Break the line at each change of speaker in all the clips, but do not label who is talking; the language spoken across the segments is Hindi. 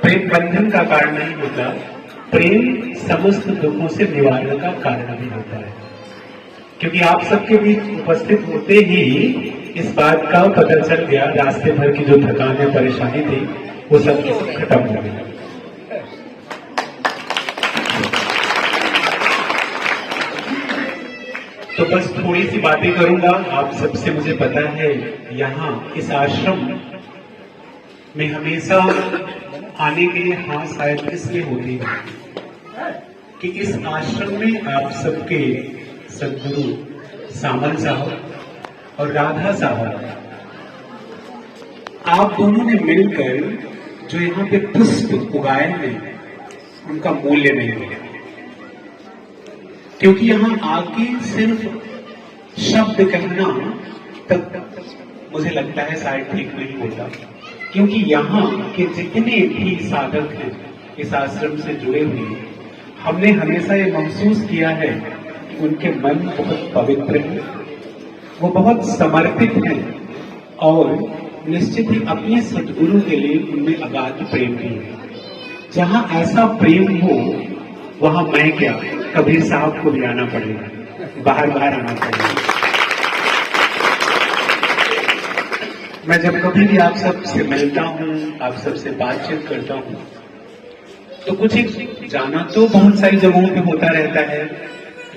प्रेम बंधन का कारण नहीं होता, प्रेम समस्त दुखों से निवारण का कारण भी होता है। क्योंकि आप सबके बीच उपस्थित होते ही इस बात का पता चल गया, रास्ते भर की जो थकान या परेशानी थी वो सब खत्म हो गई। तो बस थोड़ी सी बातें करूंगा आप सबसे। मुझे पता है यहाँ इस आश्रम में हमेशा आने के लिए हाँ शायद इसलिए होती है कि इस आश्रम में आप सबके सदगुरु सामल साहब और राधा साहब, आप दोनों ने मिलकर जो यहाँ पे पुष्प उगाए हैं उनका मूल्य नहीं मिला। क्योंकि यहाँ आके सिर्फ शब्द कहना तक मुझे लगता है शायद ठीक नहीं होता। क्योंकि यहाँ के जितने भी साधक हैं इस आश्रम से जुड़े हुए, हमने हमेशा ये महसूस किया है कि उनके मन बहुत पवित्र हैं, वो बहुत समर्पित हैं और निश्चित ही अपने सद्गुरु के लिए उनमें अगाध प्रेम भी है। जहाँ ऐसा प्रेम हो वहां मैं क्या, कबीर साहब को भी आना पड़ेगा, बाहर बाहर आना पड़ेगा। मैं जब कभी भी आप सबसे मिलता हूं, आप सबसे बातचीत करता हूं, तो कुछ एक जाना तो बहुत सारी जगहों पे होता रहता है,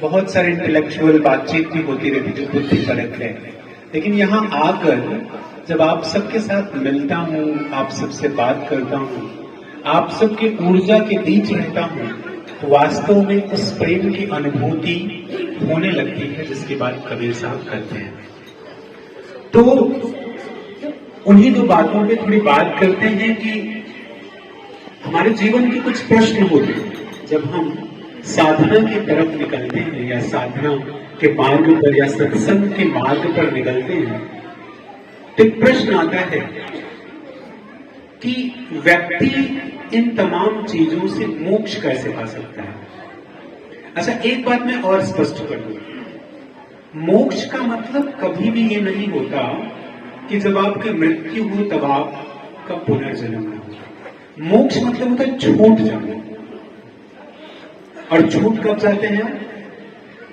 बहुत सारे इंटेलेक्चुअल बातचीत भी होती रहती जो बुद्धि परक है। लेकिन यहाँ आकर जब आप सबके साथ मिलता हूं, आप सबसे बात करता हूं, आप सबके ऊर्जा के बीच रहता हूं, तो वास्तव में उस प्रेम की अनुभूति होने लगती है जिसकी बात कबीर साहब करते हैं। तो उन्हीं दो बातों पे थोड़ी बात करते हैं कि हमारे जीवन के कुछ प्रश्न होते हैं जब हम साधना की तरफ निकलते हैं या साधना के मार्ग पर या सत्संग के मार्ग पर निकलते हैं, तो एक प्रश्न आता है कि व्यक्ति इन तमाम चीजों से मोक्ष कैसे पा सकता है। अच्छा, एक बात मैं और स्पष्ट कर दूं, मोक्ष का मतलब कभी भी ये नहीं होता कि जब आपकी मृत्यु हो तब आपका पुनर्जन्म न हो। मोक्ष मतलब होता है छूट जाना। और छूट कब जाते हैं?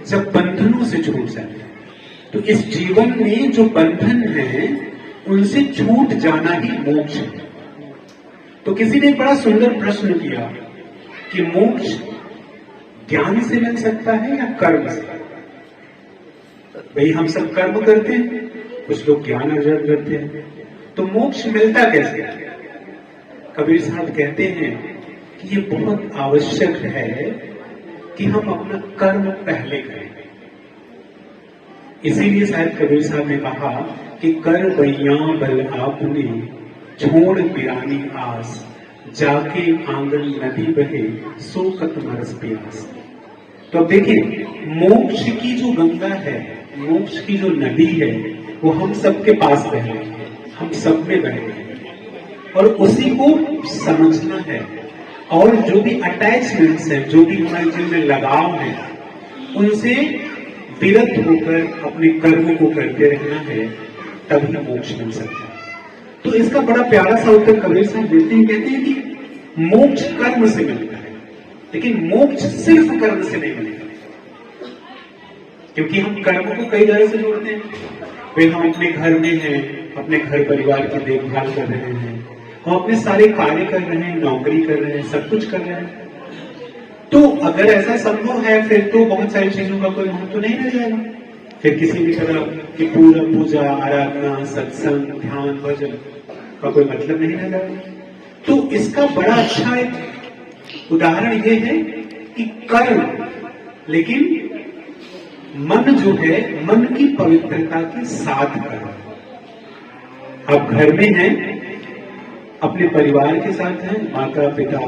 जब बंधनों से छूट जाते हैं। तो इस जीवन में जो बंधन है उनसे छूट जाना ही मोक्ष है। तो किसी ने बड़ा सुंदर प्रश्न किया कि मोक्ष ज्ञान से मिल सकता है या कर्म से? भाई हम सब कर्म करते हैं, कुछ लोग ज्ञान अर्जन करते हैं, तो मोक्ष मिलता कैसे? कबीर साहब कहते हैं कि ये बहुत आवश्यक है कि हम अपना कर्म पहले करें। इसीलिए शायद कबीर साहब ने कहा कि कर बैया बल आपने छोड़ पिरानी आस, जाके आंगन नदी बहे सो कत मरस प्यास। तो अब देखिए, मोक्ष की जो गंगा है, मोक्ष की जो नदी है, वो हम सबके पास बह रही है, हम सब में बह रही है और उसी को समझना है। और जो भी अटैचमेंट्स है, जो भी हमारे जीवन में लगाव है, उनसे विरत होकर अपने कर्म को करते रहना है, तभी मोक्ष मिल सकता है। तो इसका बड़ा प्यारा सा उत्तर कबीर साहब देते हैं, कहते हैं कि मोक्ष कर्म से मिलता है, लेकिन मोक्ष सिर्फ कर्म से नहीं मिलेगा। क्योंकि हम कर्म को कई तरह से जोड़ते हैं। फिर हम अपने घर में हैं, अपने घर परिवार की देखभाल कर रहे हैं, हम अपने सारे कार्य कर रहे हैं, नौकरी कर रहे हैं, सब कुछ कर रहे हैं। तो अगर ऐसा संभव है फिर तो बहुत सारी चीजों का कोई महत्व नहीं रह जाएगा। फिर किसी भी तरह की पूजा आराधना सत्संग ध्यान भजन का कोई मतलब नहीं रह जाएगा। तो इसका बड़ा अच्छा एक उदाहरण ये है कि कर्म, लेकिन मन जो है, मन की पवित्रता के साथ कर्म। आप घर में हैं, अपने परिवार के साथ हैं, माता पिता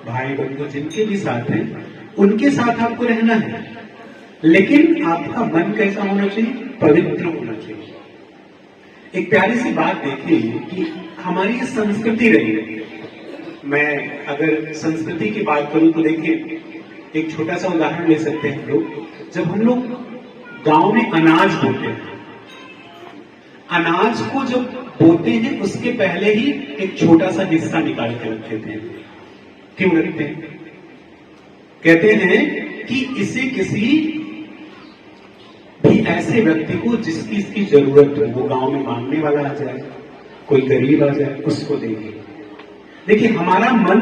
भाई बंधु जिनके भी साथ हैं, उनके साथ आपको रहना है, लेकिन आपका मन कैसा होना चाहिए? पवित्र होना चाहिए। एक प्यारी सी बात देखिए कि हमारी संस्कृति रही है। मैं अगर संस्कृति की बात करूं तो देखिए, एक छोटा सा उदाहरण ले सकते हैं लोग। जब हम लोग गांव में अनाज बोते हैं, अनाज को जब बोते हैं उसके पहले ही एक छोटा सा हिस्सा निकाल के रख देते हैं। क्यों रखते हैं? कहते हैं कि इसे किसी भी ऐसे व्यक्ति को जिसकी इसकी जरूरत हो, वो गांव में मांगने वाला आ जाए, कोई गरीब आ जाए, उसको देंगे। देखिए हमारा मन,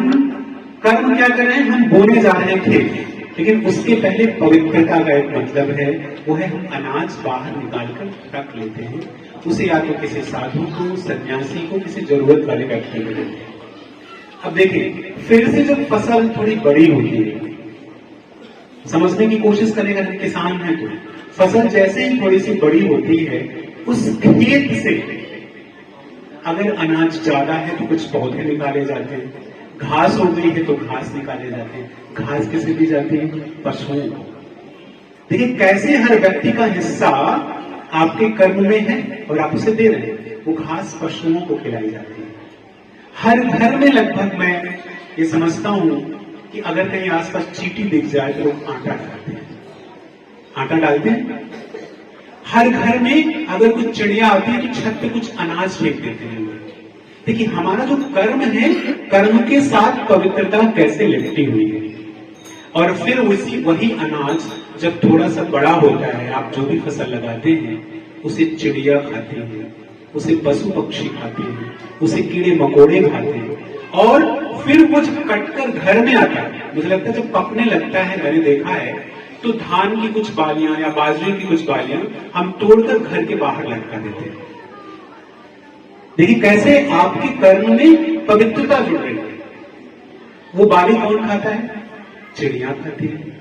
कर्म क्या कर रहे हैं, हम बोने जा रहे हैं खेत, लेकिन उसके पहले पवित्रता का एक मतलब है, वो है हम अनाज बाहर निकालकर रख लेते हैं, उसे या तो किसी साधु को, सन्यासी को, किसी जरूरत वाले व्यक्ति को देते हैं। अब देखिए फिर से जब फसल थोड़ी बड़ी होती है, समझने की कोशिश करेगा, किसान है तो फसल जैसे ही थोड़ी सी बड़ी होती है, उस खेत से अगर अनाज ज्यादा है तो कुछ पौधे निकाले जाते हैं, घास हो गई है तो घास निकाले जाते हैं। घास किसे दी जाती है? पशुओं को। देखिए कैसे हर व्यक्ति का हिस्सा आपके कर्म में है और आप उसे दे रहे हैं। वो घास पशुओं को खिलाई जाती है। हर घर में लगभग मैं ये समझता हूं कि अगर कहीं आसपास चींटी दिख जाए तो लोग आटा डालते हैं। आटा डालते हैं। हर घर में अगर कुछ चिड़िया आती है तो छत पे कुछ अनाज फेंक देते हैं। देखिए हमारा जो कर्म है, कर्म के साथ पवित्रता कैसे लिपटी हुई है। और फिर वही अनाज जब थोड़ा सा बड़ा होता है, आप जो भी फसल लगाते हैं उसे चिड़िया खाती है, उसे पशु पक्षी खाते हैं, उसे कीड़े मकोड़े खाते हैं, और फिर वो जब कटकर घर में आता है, मुझे लगता है जब पकने लगता है, मैंने देखा है, तो धान की कुछ बालियां या बाजरे की कुछ बालियां हम तोड़कर घर के बाहर लटका देते हैं। देखिए कैसे आपके कर्म में पवित्रता जुड़ रही है। वो बाली कौन खाता है? चिड़िया खाती है।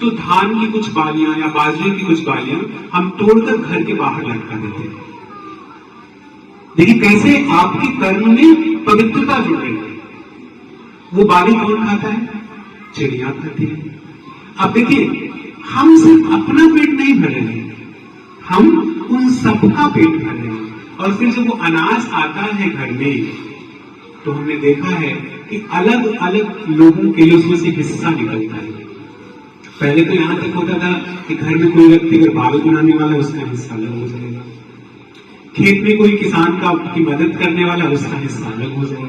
तो धान की कुछ बालियां या बाजरे की कुछ बालियां हम तोड़कर घर के बाहर लटका देते हैं। देखिए कैसे आपके कर्म में पवित्रता जुड़ रही है। वो बाली कौन खाता है? चिड़िया खाती है। अब देखिए हम सिर्फ अपना पेट नहीं भर रहे हैं, हम उन सबका पेट भर रहे हैं। और फिर जब वो अनाज आता है घर में, तो हमने देखा है कि अलग अलग लोगों के लिए उसमें से हिस्सा निकलता है। पहले तो यहां तक होता था कि घर में कोई व्यक्ति अगर बाल बनाने वाला है, उसका हिस्सा अलग हो जाएगा। खेत में कोई किसान की मदद करने वाला, उसका हिस्सा अलग हो जाएगा।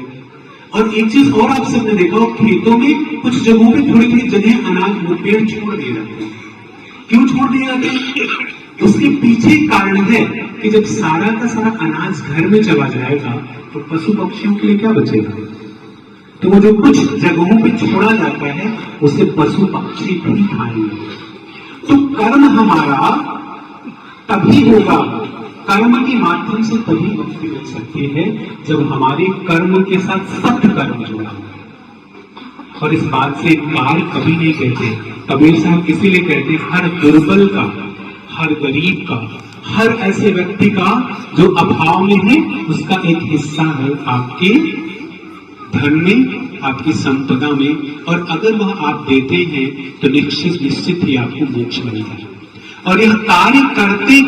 और एक चीज और आप सबने देखा हो, खेतों में कुछ जगहों पे थोड़ी थोड़ी जगह अनाज वो पेड़ छोड़ दिए जाते हैं। क्यों छोड़ दिए जाते हैं? उसके पीछे कारण है कि जब सारा का सारा अनाज घर में चला जाएगा तो पशु पक्षियों के लिए क्या बचेगा? तो वो जो कुछ जगहों पे छोड़ा जाता है उसे पशु पक्षी भी खाएंगे। तो कर्म हमारा तभी होगा, कर्म के माध्यम से तभी मुक्ति मिल सकती है जब हमारे कर्म के साथ सत्कर्म जुड़ा हो। और इस बात से इनकार कभी नहीं कहते। कबीर साहब इसीलिए कहते हैं, हर दुर्बल का, हर गरीब का, हर ऐसे व्यक्ति का जो अभाव में है, उसका एक हिस्सा है आपके धन में, आपकी संपदा में। और अगर वह आप देते हैं तो निश्चित ही आपको मोक्ष मिलेगा। और यह कार्य करते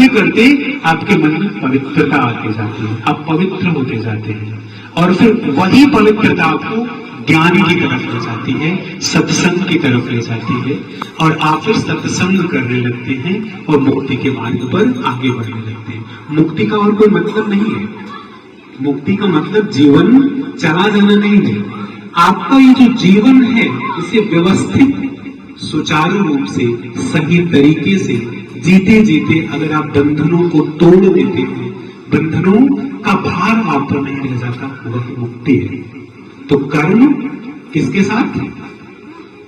करते आपके मन में पवित्रता आती जाती है, आप पवित्र होते जाते हैं। और फिर वही पवित्रता आपको ज्ञान की तरफ ले जाती है, सत्संग की तरफ ले जाती है, और आप फिर सत्संग करने लगते हैं और मुक्ति के मार्ग पर आगे बढ़ने लगते हैं। मुक्ति का और कोई मतलब नहीं है। मुक्ति का मतलब जीवन चला जाना नहीं है। आपका ये जो जीवन है, इसे व्यवस्थित सुचारू रूप से, सही तरीके से जीते जीते अगर आप बंधनों को तोड़ देते हैं, बंधनों का भार आप पर नहीं रह जाता, वही मुक्ति है। तो कर्म किसके साथ?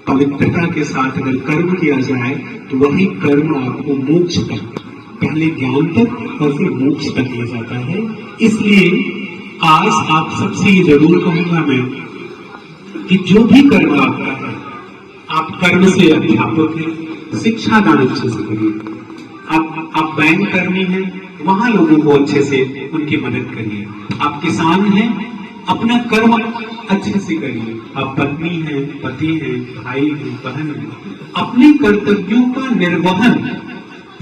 पवित्रता के साथ अगर कर्म किया जाए तो वही कर्म आपको मोक्ष तक, पहले ज्ञान तक और फिर मोक्ष तक ले जाता है। इसलिए आज आप सबसे ये जरूर कहूंगा मैं कि जो भी कर्म आपका है, आप कर्म से अध्यापक हैं, शिक्षा दान अच्छे से करिए। आप बैंक कर्मी हैं, वहां लोगों को अच्छे से उनकी मदद करिए। आप किसान हैं, अपना कर्म अच्छे से करिए। आप पत्नी हैं, पति हैं, भाई हैं, बहन हैं, अपने कर्तव्यों का निर्वहन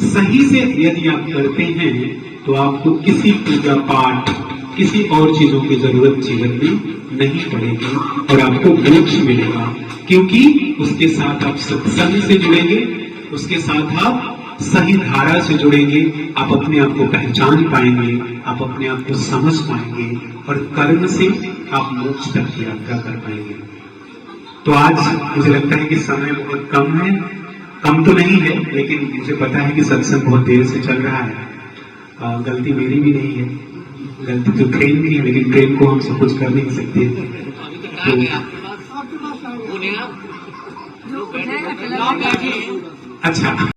सही से यदि आप करते हैं तो आपको किसी पूजा पाठ, किसी और चीजों की जरूरत जीवन में नहीं पड़ेगी और आपको मोक्ष मिलेगा। क्योंकि उसके साथ आप सत्संग से जुड़ेंगे, उसके साथ आप सही धारा से जुड़ेंगे, आप अपने आप को पहचान पाएंगे, आप अपने आप को समझ पाएंगे और कर्म से आप मोक्ष तक की यात्रा कर पाएंगे। तो आज मुझे लगता है कि समय बहुत कम है, कम तो नहीं है, लेकिन मुझे पता है कि सत्संग बहुत देर से चल रहा है। गलती मेरी भी नहीं है, गलती तो ट्रेन की है, लेकिन ट्रेन को हम सब कुछ कर नहीं सकते। तो अच्छा।